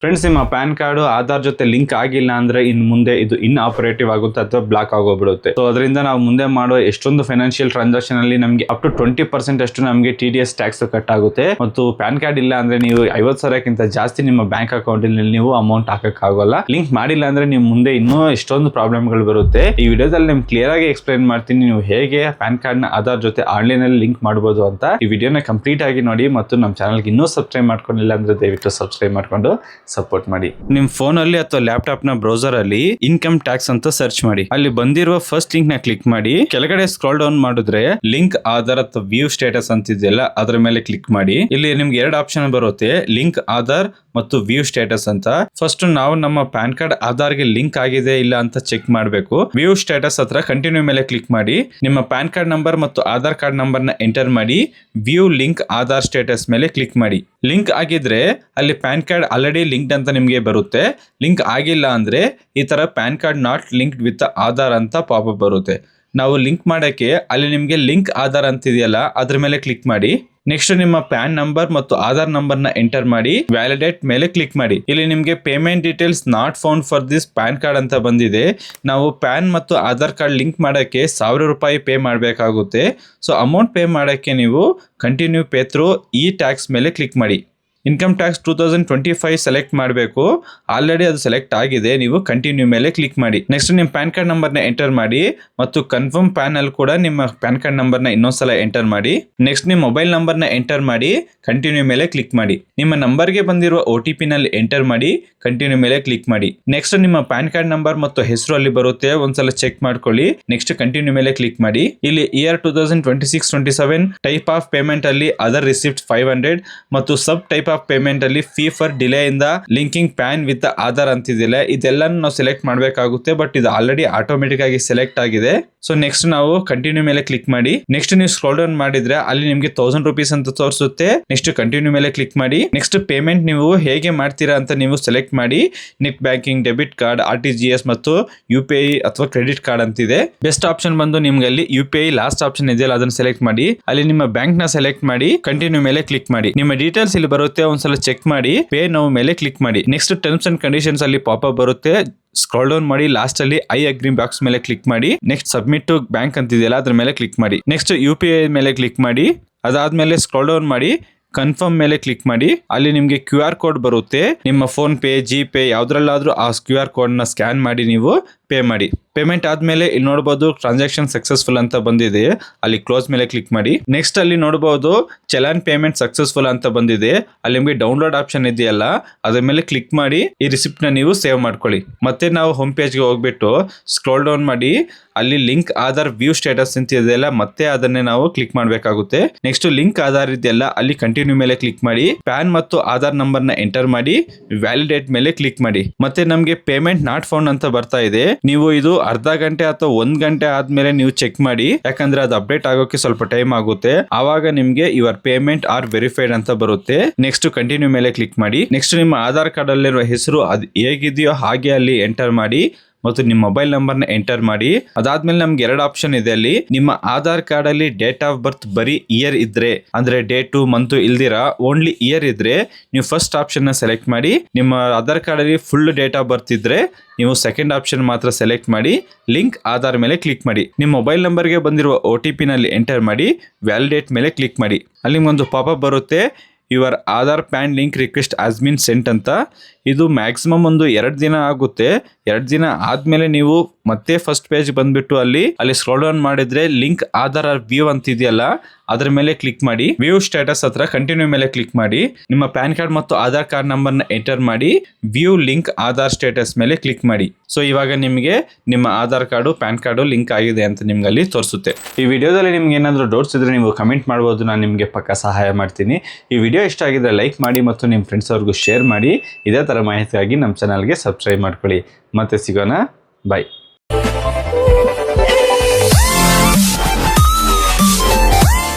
Friends, ನಿಮ್ಮ PAN card Aadhaar ಜೊತೆ link ಆಗಿಲ್ಲ ಅಂದ್ರೆ ಇನ್ನು ಮುಂದೆ ಇದು ಇನ್ ಆಪರೇಟಿವ್ ಆಗುತ್ತೆ ಅಥವಾ ಬ್ಲಾಕ್ ಆಗೋಗ್ಬಿಡುತ್ತೆ. ಸೊ ಅದರಿಂದ ನಾವು ಮುಂದೆ ಮಾಡೋ ಎಷ್ಟೊಂದು ಫೈನಾನ್ಷಿಯಲ್ ಟ್ರಾನ್ಸಾಕ್ಷನ್ ಅಲ್ಲಿ ನಮಗೆ ಅಪ್ ಟು 20% ಅಷ್ಟು ನಮಗೆ TDS ಟ್ಯಾಕ್ಸ್ ಕಟ್ ಆಗುತ್ತೆ. ಮತ್ತು ಪ್ಯಾನ್ ಕಾರ್ಡ್ ಇಲ್ಲ ಅಂದ್ರೆ ನೀವು 50,000ಕ್ಕಿಂತ ಜಾಸ್ತಿ ನಿಮ್ಮ ಬ್ಯಾಂಕ್ ಅಕೌಂಟ್ ಅಲ್ಲಿ ನೀವು ಅಮೌಂಟ್ ಹಾಕಕ್ಕಾಗಲ್ಲ. ಲಿಂಕ್ ಮಾಡಿಲ್ಲ ಅಂದ್ರೆ ನಿಮ್ ಮುಂದೆ ಇನ್ನೂ ಎಷ್ಟೊಂದು ಪ್ರಾಬ್ಲಮ್ಗಳು ಬರುತ್ತೆ. ಈ ವಿಡಿಯೋದಲ್ಲಿ ನಿಮ್ಗೆ ಕ್ಲಿಯರ್ ಆಗಿ ಎಕ್ಸ್ಪ್ಲೈನ್ ಮಾಡ್ತೀನಿ, ನೀವು ಹೇಗೆ ಪ್ಯಾನ್ ಕಾರ್ಡ್ ನ ಆಧಾರ್ ಜೊತೆ ಆನ್ಲೈನ್ ಅಲ್ಲಿ ಲಿಂಕ್ ಮಾಡಬಹುದು ಅಂತ. ಈ ವಿಡಿಯೋನ ಕಂಪ್ಲೀಟ್ ಆಗಿ ನೋಡಿ ಮತ್ತು ನಮ್ಮ ಚಾನಲ್ಗೆ ಇನ್ನೂ ಸಬ್ಸ್ಕ್ರೈಬ್ ಮಾಡ್ಕೊಂಡಿಲ್ಲ ಅಂದ್ರೆ ದಯವಿಟ್ಟು ಸಬ್ಸ್ಕ್ರೈಬ್ ಮಾಡ್ಕೊಂಡು ಸಪೋರ್ಟ್ ಮಾಡಿ. ನಿಮ್ ಫೋನ್ ಅಲ್ಲಿ ಅಥವಾ ಲ್ಯಾಪ್ಟಾಪ್ ನ ಬ್ರೌಸರ್ ಅಲ್ಲಿ ಇನ್ಕಮ್ ಟ್ಯಾಕ್ಸ್ ಅಂತ ಸರ್ಚ್ ಮಾಡಿ. ಅಲ್ಲಿ ಬಂದಿರುವ ಫಸ್ಟ್ ಲಿಂಕ್ ನ ಕ್ಲಿಕ್ ಮಾಡಿ. ಕೆಳಗಡೆ ಸ್ಕ್ರಾಲ್ ಡೌನ್ ಮಾಡಿದ್ರೆ ಲಿಂಕ್ ಆಧಾರ್ ಅಥವಾ ವ್ಯೂ ಸ್ಟೇಟಸ್ ಅಂತಿದೆಯಲ್ಲ ಅದರ ಮೇಲೆ ಕ್ಲಿಕ್ ಮಾಡಿ. ಇಲ್ಲಿ ನಿಮ್ಗೆ ಎರಡು ಆಪ್ಷನ್ ಬರುತ್ತೆ, ಲಿಂಕ್ ಆಧಾರ್ ಮತ್ತು ವ್ಯೂ ಸ್ಟೇಟಸ್ ಅಂತ. ಫಸ್ಟ್ ನಾವು ನಮ್ಮ ಪ್ಯಾನ್ ಕಾರ್ಡ್ ಆಧಾರ್ ಗೆ ಲಿಂಕ್ ಆಗಿದೆ ಇಲ್ಲ ಅಂತ ಚೆಕ್ ಮಾಡಬೇಕು. ವ್ಯೂ ಸ್ಟೇಟಸ್ ಹತ್ರ ಕಂಟಿನ್ಯೂ ಮೇಲೆ ಕ್ಲಿಕ್ ಮಾಡಿ. ನಿಮ್ಮ ಪ್ಯಾನ್ ಕಾರ್ಡ್ ನಂಬರ್ ಮತ್ತು ಆಧಾರ್ ಕಾರ್ಡ್ ನಂಬರ್ ನ ಎಂಟರ್ ಮಾಡಿ. ವ್ಯೂ ಲಿಂಕ್ ಆಧಾರ್ ಸ್ಟೇಟಸ್ ಮೇಲೆ ಕ್ಲಿಕ್ ಮಾಡಿ. ಲಿಂಕ್ ಆಗಿದ್ರೆ ಅಲ್ಲಿ ಪ್ಯಾನ್ ಕಾರ್ಡ್ ಆಲ್ರೆಡಿ ಲಿಂಕ್ಡ್ ಅಂತ ನಿಮ್ಗೆ ಬರುತ್ತೆ. ಲಿಂಕ್ ಆಗಿಲ್ಲ ಅಂದ್ರೆ ಈ ತರ PAN card not linked with Aadhaar ಅಂತ ಪಾಪಪ್ ಬರುತ್ತೆ. ನಾವು ಲಿಂಕ್ ಮಾಡಕ್ಕೆ ಅಲ್ಲಿ ನಿಮ್ಗೆ ಲಿಂಕ್ ಆಧಾರ್ ಅಂತಿದೆಯಲ್ಲ ಅದ್ರ ಮೇಲೆ ಕ್ಲಿಕ್ ಮಾಡಿ. ನೆಕ್ಸ್ಟ್ ನಿಮ್ಮ ಪ್ಯಾನ್ ನಂಬರ್ ಮತ್ತು ಆಧಾರ್ ನಂಬರ್ ನ ಎಂಟರ್ ಮಾಡಿ. ವ್ಯಾಲಿಡೇಟ್ ಮೇಲೆ ಕ್ಲಿಕ್ ಮಾಡಿ. ಇಲ್ಲಿ ನಿಮ್ಗೆ payment details not found for this PAN card ಅಂತ ಬಂದಿದೆ. ನಾವು ಪ್ಯಾನ್ ಮತ್ತು ಆಧಾರ್ ಕಾರ್ಡ್ ಲಿಂಕ್ ಮಾಡಕ್ಕೆ ₹1,000 ಪೇ ಮಾಡಬೇಕಾಗುತ್ತೆ. ಸೊ ಅಮೌಂಟ್ ಪೇ ಮಾಡಕ್ಕೆ ನೀವು ಕಂಟಿನ್ಯೂ ಪೇ ಥ್ರೂ ಈ ಟ್ಯಾಕ್ಸ್ ಮೇಲೆ ಕ್ಲಿಕ್ ಮಾಡಿ. ಇನ್ಕಮ್ ಟ್ಯಾಕ್ಸ್ 2025 ಸೆಲೆಕ್ಟ್ ಮಾಡಬೇಕು. ಆಲ್ರೆಡಿ ಅದು ಸೆಲೆಕ್ಟ್ ಆಗಿದೆ. ನೀವು ಕಂಟಿನ್ಯೂ ಮೇಲೆ ಕ್ಲಿಕ್ ಮಾಡಿ. ನೆಕ್ಸ್ಟ್ ನಿಮ್ಮ ಪ್ಯಾನ್ ಕಾರ್ಡ್ ನಂಬರ್ ನ ಎಂಟರ್ ಮಾಡಿ ಮತ್ತು ಕನ್ಫರ್ಮ್ ಪ್ಯಾನ್ ಅಲ್ಲಿ ಕೂಡ ನಿಮ್ಮ ಪ್ಯಾನ್ ಕಾರ್ಡ್ ನಂಬರ್ ನ ಇನ್ನೊಂದ್ಸಲ ಎಂಟರ್ ಮಾಡಿ. ನೆಕ್ಸ್ಟ್ ನಿಮ್ಮ ಮೊಬೈಲ್ ನಂಬರ್ ನ ಎಂಟರ್ ಮಾಡಿ. ಕಂಟಿನ್ಯೂ ಮೇಲೆ ಕ್ಲಿಕ್ ಮಾಡಿ. ನಿಮ್ಮ ನಂಬರ್ ಗೆ ಬಂದಿರುವ OTP ನಲ್ಲಿ ಎಂಟರ್ ಮಾಡಿ. ಕಂಟಿನ್ಯೂ ಮೇಲೆ ಕ್ಲಿಕ್ ಮಾಡಿ. ನೆಕ್ಸ್ಟ್ ನಿಮ್ಮ ಪ್ಯಾನ್ ಕಾರ್ಡ್ ನಂಬರ್ ಮತ್ತು ಹೆಸರು ಅಲ್ಲಿ ಬರುತ್ತೆ, ಒಂದ್ಸಲ ಚೆಕ್ ಮಾಡ್ಕೊಳ್ಳಿ. ನೆಕ್ಸ್ಟ್ ಕಂಟಿನ್ಯೂ ಮೇಲೆ ಕ್ಲಿಕ್ ಮಾಡಿ. ಇಲ್ಲಿ ಇಯರ್ 2026-27 ಟೈಪ್ ಆಫ್ ಪೇಮೆಂಟ್ ಅಲ್ಲಿ ಅದರ್ ರಿಸಿಪ್ಟ್ 500 ಮತ್ತು ಸಬ್ ಟೈಪ್ ಆಫ್ ಪೇಮೆಂಟ್ ಅಲ್ಲಿ ಫೀ ಫಾರ್ ಡಿಲೇ ಇಂದ ಲಿಂಕಿಂಗ್ ಪ್ಯಾನ್ ವಿತ್ ಆಧಾರ್ ಅಂತಿದಿಲ್ಲ. ಇದೆಲ್ಲ ನಾವು ಸೆಲೆಕ್ಟ್ ಮಾಡಬೇಕಾಗುತ್ತೆ, ಬಟ್ ಇದು ಆಲ್ರೆಡಿ ಆಟೋಮೆಟಿಕ್ ಆಗಿ ಸೆಲೆಕ್ಟ್ ಆಗಿದೆ. ಸೊ ನೆಕ್ಸ್ಟ್ ನಾವು ಕಂಟಿನ್ಯೂ ಮೇಲೆ ಕ್ಲಿಕ್ ಮಾಡಿ. ನೆಕ್ಸ್ಟ್ ನೀವು ಸ್ಕ್ರೋಲ್ ಡೌನ್ ಮಾಡಿದ್ರೆ ಅಲ್ಲಿ ನಿಮ್ಗೆ ₹1,000 ಅಂತ ತೋರಿಸುತ್ತೆ. ನೆಕ್ಸ್ಟ್ ಕಂಟಿನ್ಯೂ ಮೇಲೆ ಕ್ಲಿಕ್ ಮಾಡಿ. ನೆಕ್ಸ್ಟ್ ಪೇಮೆಂಟ್ ನೀವು ಹೇಗೆ ಮಾಡ್ತೀರಾ ಅಂತ ನೀವು ಸೆಲೆಕ್ಟ್ ಮಾಡಿ. Net banking, debit card, RTGS ಮತ್ತು UPI ಅಥವಾ ಕ್ರೆಡಿಟ್ ಕಾರ್ಡ್ ಅಂತಿದೆ. ಬೆಸ್ಟ್ ಆಪ್ಷನ್ ಬಂದು ನಿಮ್ಗೆ ಅಲ್ಲಿ UPI ಲಾಸ್ಟ್ ಆಪ್ಷನ್ ಇದೆಯಲ್ಲ ಅದನ್ನ ಸೆಲೆಕ್ಟ್ ಮಾಡಿ. ಅಲ್ಲಿ ನಿಮ್ಮ ಬ್ಯಾಂಕ್ ನ ಸೆಲೆಕ್ಟ್ ಮಾಡಿ. ಕಂಟಿನ್ಯೂ ಮೇಲೆ ಕ್ಲಿಕ್ ಮಾಡಿ. ನಿಮ್ಮ ಡೀಟೇಲ್ಸ್ ಇಲ್ಲಿ ಬರುತ್ತೆ, ಒಂದ್ಸಲ ಚೆಕ್ ಮಾಡಿ. ಪೇ ನೌ ಮೇಲೆ ಕ್ಲಿಕ್ ಮಾಡಿ. ನೆಕ್ಸ್ಟ್ ಟರ್ಮ್ಸ್ ಅಂಡ್ ಕಂಡೀಷನ್ಸ್ ಅಲ್ಲಿ ಪಾಪಪ್ ಬರುತ್ತೆ. ಸ್ಕ್ರಾಲ್ ಡೌನ್ ಮಾಡಿ. ಲಾಸ್ಟ್ ಅಲ್ಲಿ ಐ ಅಗ್ರಿ ಬಾಕ್ಸ್ ಮೇಲೆ ಕ್ಲಿಕ್ ಮಾಡಿ. ನೆಕ್ಸ್ಟ್ ಸಬ್ಮಿಟ್ ಟು ಬ್ಯಾಂಕ್ ಅಂತಿದೆಯಲ್ಲ ಅದ್ರ ಮೇಲೆ ಕ್ಲಿಕ್ ಮಾಡಿ. ನೆಕ್ಸ್ಟ್ UPI ಮೇಲೆ ಕ್ಲಿಕ್ ಮಾಡಿ. ಅದಾದ್ಮೇಲೆ ಸ್ಕ್ರಾಲ್ ಡೌನ್ ಮಾಡಿ. ಕನ್ಫರ್ಮ್ ಮೇಲೆ ಕ್ಲಿಕ್ ಮಾಡಿ. ಅಲ್ಲಿ ನಿಮ್ಗೆ QR ಕೋಡ್ ಬರುತ್ತೆ. ನಿಮ್ಮ ಫೋನ್ ಪೇ, GPay ಯಾವ್ದ್ರಲ್ಲಾದ್ರೂ ಆ QR ಕೋಡ್ ನ ಸ್ಕ್ಯಾನ್ ಮಾಡಿ ನೀವು ಪೇ ಮಾಡಿ. ಪೇಮೆಂಟ್ ಆದ್ಮೇಲೆ ಇಲ್ಲಿ ನೋಡಬಹುದು ಟ್ರಾನ್ಸಾಕ್ಷನ್ ಸಕ್ಸಸ್ಫುಲ್ ಅಂತ ಬಂದಿದೆ. ಅಲ್ಲಿ ಕ್ಲೋಸ್ ಮೇಲೆ ಕ್ಲಿಕ್ ಮಾಡಿ. ನೆಕ್ಸ್ಟ್ ಅಲ್ಲಿ ನೋಡಬಹುದು ಚಲಾನ್ ಪೇಮೆಂಟ್ ಸಕ್ಸಸ್ಫುಲ್ ಅಂತ ಬಂದಿದೆ. ಅಲ್ಲಿ ನಿಮ್ಗೆ ಡೌನ್ಲೋಡ್ ಆಪ್ಷನ್ ಇದೆಯಲ್ಲ ಅದ್ರ ಮೇಲೆ ಕ್ಲಿಕ್ ಮಾಡಿ ಈ ರಿಸಿಪ್ಟ್ ನ ನೀವು ಸೇವ್ ಮಾಡ್ಕೊಳ್ಳಿ. ಮತ್ತೆ ನಾವು ಹೋಮ್ ಪೇಜ್ ಗೆ ಹೋಗ್ಬಿಟ್ಟು ಸ್ಕ್ರೋಲ್ ಡೌನ್ ಮಾಡಿ. ಅಲ್ಲಿ ಲಿಂಕ್ ಆಧಾರ್ ವ್ಯೂ ಸ್ಟೇಟಸ್ ಅಂತ ಇದೆಯಲ್ಲ ಮತ್ತೆ ಅದನ್ನೇ ನಾವು ಕ್ಲಿಕ್ ಮಾಡಬೇಕಾಗುತ್ತೆ. ನೆಕ್ಸ್ಟ್ ಲಿಂಕ್ ಆಧಾರ್ ಇದೆಯಲ್ಲ ಅಲ್ಲಿ ಕಂಟಿನ್ಯೂ ಮೇಲೆ ಕ್ಲಿಕ್ ಮಾಡಿ. ಪ್ಯಾನ್ ಮತ್ತು ಆಧಾರ್ ನಂಬರ್ ನ ಎಂಟರ್ ಮಾಡಿ. ವ್ಯಾಲಿಡೇಟ್ ಮೇಲೆ ಕ್ಲಿಕ್ ಮಾಡಿ. ಮತ್ತೆ ನಮ್ಗೆ ಪೇಮೆಂಟ್ ನಾಟ್ ಫೌಂಡ್ ಅಂತ ಬರ್ತಾ ಇದೆ. ನೀವು ಇದು ಅರ್ಧ ಗಂಟೆ ಅಥವಾ 1 ಗಂಟೆ ಆದ್ಮೇಲೆ ನೀವು ಚೆಕ್ ಮಾಡಿ, ಯಾಕಂದ್ರೆ ಅದು ಅಪ್ಡೇಟ್ ಆಗೋಕೆ ಸ್ವಲ್ಪ ಟೈಮ್ ಆಗುತ್ತೆ. ಆವಾಗ ನಿಮ್ಗೆ ಯುವರ್ ಪೇಮೆಂಟ್ ಆರ್ ವೆರಿಫೈಡ್ ಅಂತ ಬರುತ್ತೆ. ನೆಕ್ಸ್ಟ್ ಕಂಟಿನ್ಯೂ ಮೇಲೆ ಕ್ಲಿಕ್ ಮಾಡಿ. ನೆಕ್ಸ್ಟ್ ನಿಮ್ಮ ಆಧಾರ್ ಕಾರ್ಡ್ ಅಲ್ಲಿರುವ ಹೆಸರು ಅದು ಹೇಗಿದೆಯೋ ಹಾಗೆ ಅಲ್ಲಿ ಎಂಟರ್ ಮಾಡಿ ಮತ್ತು ನಿಮ್ಮ ಮೊಬೈಲ್ ನಂಬರ್ ನ ಎಂಟರ್ ಮಾಡಿ. ಅದಾದ್ಮೇಲೆ ನಮ್ಗೆ 2 ಆಪ್ಷನ್ ಇದೆ. ಅಲ್ಲಿ ನಿಮ್ಮ ಆಧಾರ್ ಕಾರ್ಡ್ ಅಲ್ಲಿ ಡೇಟ್ ಆಫ್ ಬರ್ತ್ ಬರೀ ಇಯರ್ ಇದ್ರೆ, ಅಂದ್ರೆ ಡೇಟು ಮಂತ್ ಇಲ್ದಿರಾ ಓನ್ಲಿ ಇಯರ್ ಇದ್ರೆ ನೀವು ಫಸ್ಟ್ ಆಪ್ಷನ್ ನ ಸೆಲೆಕ್ಟ್ ಮಾಡಿ. ನಿಮ್ಮ ಆಧಾರ್ ಕಾರ್ಡ್ ಅಲ್ಲಿ ಫುಲ್ ಡೇಟ್ ಆಫ್ ಬರ್ತ್ ಇದ್ರೆ ನೀವು ಸೆಕೆಂಡ್ ಆಪ್ಷನ್ ಮಾತ್ರ ಸೆಲೆಕ್ಟ್ ಮಾಡಿ. ಲಿಂಕ್ ಆಧಾರ್ ಮೇಲೆ ಕ್ಲಿಕ್ ಮಾಡಿ. ನಿಮ್ಮ ಮೊಬೈಲ್ ನಂಬರ್ಗೆ ಬಂದಿರುವ OTP ನಲ್ಲಿ ಎಂಟರ್ ಮಾಡಿ. ವ್ಯಾಲಿಡೇಟ್ ಮೇಲೆ ಕ್ಲಿಕ್ ಮಾಡಿ. ಅಲ್ಲಿ ಒಂದು ಪಾಪಪ್ ಬರುತ್ತೆ, your Aadhaar PAN link request has been sent ಅಂತ. ಇದು ಮ್ಯಾಕ್ಸಿಮಮ್ ಒಂದು 2 ದಿನ ಆಗುತ್ತೆ. 2 ದಿನ ಆದ್ಮೇಲೆ ನೀವು ಮತ್ತೆ ಫಸ್ಟ್ ಪೇಜ್ ಬಂದ್ಬಿಟ್ಟು ಅಲ್ಲಿ ಸ್ಕ್ರೋಲ್ ಡೌನ್ ಮಾಡಿದ್ರೆ ಲಿಂಕ್ ಆಧಾರ್ ವ್ಯೂ ಅಂತ ಇದೆಯಲ್ಲ ಅದ್ರ ಮೇಲೆ ಕ್ಲಿಕ್ ಮಾಡಿ. ವ್ಯೂ ಸ್ಟೇಟಸ್ ಹತ್ರ ಕಂಟಿನ್ಯೂ ಮೇಲೆ ಕ್ಲಿಕ್ ಮಾಡಿ. ನಿಮ್ಮ ಪ್ಯಾನ್ ಕಾರ್ಡ್ ಮತ್ತು ಆಧಾರ್ ಕಾರ್ಡ್ ನಂಬರ್ ನ ಎಂಟರ್ ಮಾಡಿ. ವ್ಯೂ ಲಿಂಕ್ ಆಧಾರ್ ಸ್ಟೇಟಸ್ ಮೇಲೆ ಕ್ಲಿಕ್ ಮಾಡಿ. ಸೊ ಇವಾಗ ನಿಮಗೆ ನಿಮ್ಮ Aadhaar card PAN card link ಆಗಿದೆ ಅಂತ ನಿಮ್ಗೆ ಅಲ್ಲಿ ತೋರಿಸುತ್ತೆ. ಈ ವಿಡಿಯೋದಲ್ಲಿ ನಿಮ್ಗೆ ಏನಾದರೂ ಡೌಟ್ಸ್ ಇದ್ರೆ ನೀವು ಕಮೆಂಟ್ ಮಾಡಬಹುದು, ನಾನು ನಿಮಗೆ ಪಕ್ಕ ಸಹಾಯ ಮಾಡ್ತೀನಿ. ಈ ವಿಡಿಯೋ ಇಷ್ಟ ಆಗಿದ್ರೆ ಲೈಕ್ ಮಾಡಿ ಮತ್ತು ನಿಮ್ಮ ಫ್ರೆಂಡ್ಸ್ ಅವ್ರಿಗೂ ಶೇರ್ ಮಾಡಿ. ಇದೇ ತರ ಮಾಹಿತಿಗಾಗಿ ನಮ್ಮ ಚಾನಲ್ಗೆ ಸಬ್ಸ್ಕ್ರೈಬ್ ಮಾಡ್ಕೊಳ್ಳಿ. ಮತ್ತೆ ಸಿಗೋಣ. ಬಾಯ್.